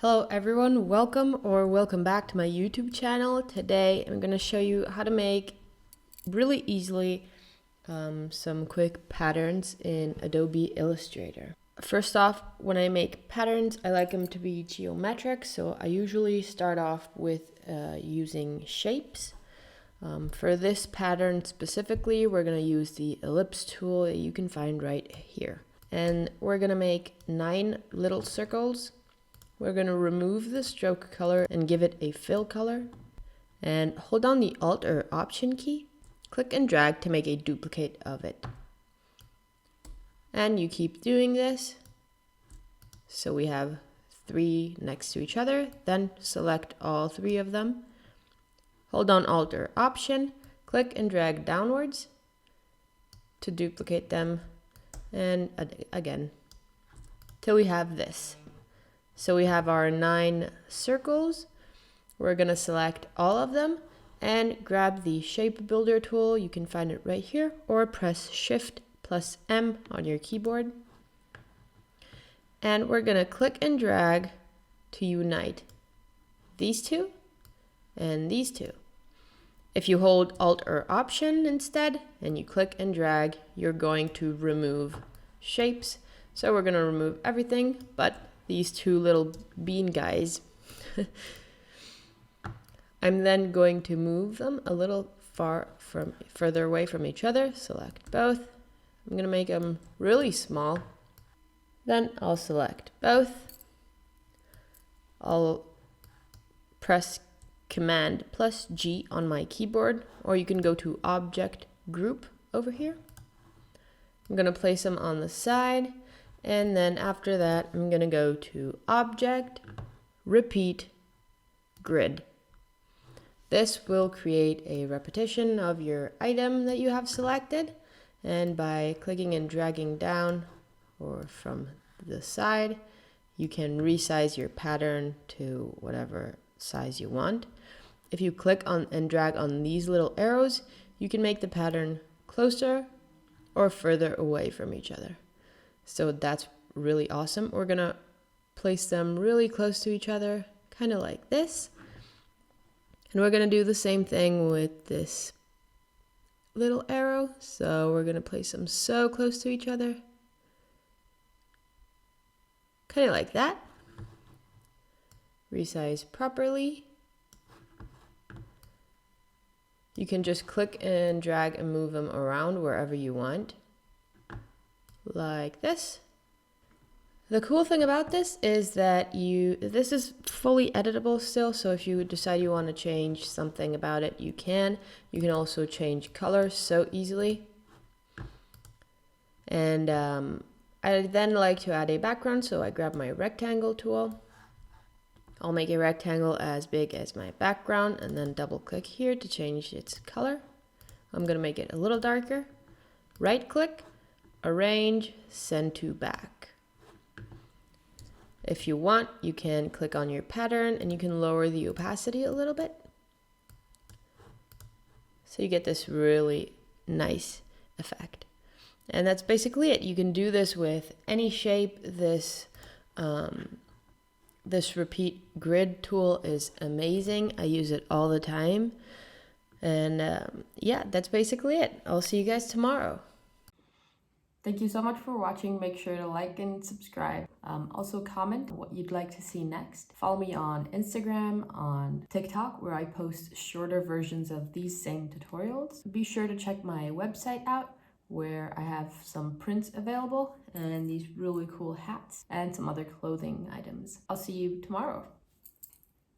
Hello everyone, welcome back to my YouTube channel. Today I'm going to show you how to make really easily some quick patterns in Adobe Illustrator. First off, when I make patterns, I like them to be geometric, so I usually start off with using shapes. For this pattern specifically, we're going to use the ellipse tool that you can find right here. And we're going to make 9 little circles. We're going to remove the stroke color and give it a fill color. And hold down the Alt or Option key. Click and drag to make a duplicate of it. And you keep doing this. So we have 3 next to each other. Then select all 3 of them. Hold down Alt or Option. Click and drag downwards to duplicate them. And again, till we have this. So we have our 9 circles. We're going to select all of them and grab the shape builder tool. You can find it right here, or press Shift plus M on your keyboard. And we're going to click and drag to unite these 2 and these 2. If you hold Alt or Option instead and you click and drag, you're going to remove shapes. So we're going to remove everything but these 2 little bean guys. I'm then going to move them a little further away from each other. Select both. I'm going to make them really small. Then I'll select both. I'll press Command plus G on my keyboard, or you can go to Object Group over here. I'm going to place them on the side. And then after that, I'm going to go to Object, Repeat, Grid. This will create a repetition of your item that you have selected. And by clicking and dragging down or from the side, you can resize your pattern to whatever size you want. If you click on and drag on these little arrows, you can make the pattern closer or further away from each other. So that's really awesome. We're going to place them really close to each other, kind of like this. And we're going to do the same thing with this little arrow. So we're going to place them so close to each other, kind of like that. Resize properly. You can just click and drag and move them around wherever you want, like this. The cool thing about this is that this is fully editable still, so if you decide you want to change something about it, you can. You can also change colors so easily. And I then like to add a background, so I grab my rectangle tool. I'll make a rectangle as big as my background and then double click here to change its color. I'm going to make it a little darker. Right click, arrange, send to back. If you want, you can click on your pattern and you can lower the opacity a little bit. So you get this really nice effect. And that's basically it. You can do this with any shape. This repeat grid tool is amazing. I use it all the time. And yeah, that's basically it. I'll see you guys tomorrow. Thank you so much for watching. Make sure to like and subscribe. Also comment what you'd like to see next. Follow me on Instagram, on TikTok, where I post shorter versions of these same tutorials. Be sure to check my website out, where I have some prints available and these really cool hats and some other clothing items. I'll see you tomorrow.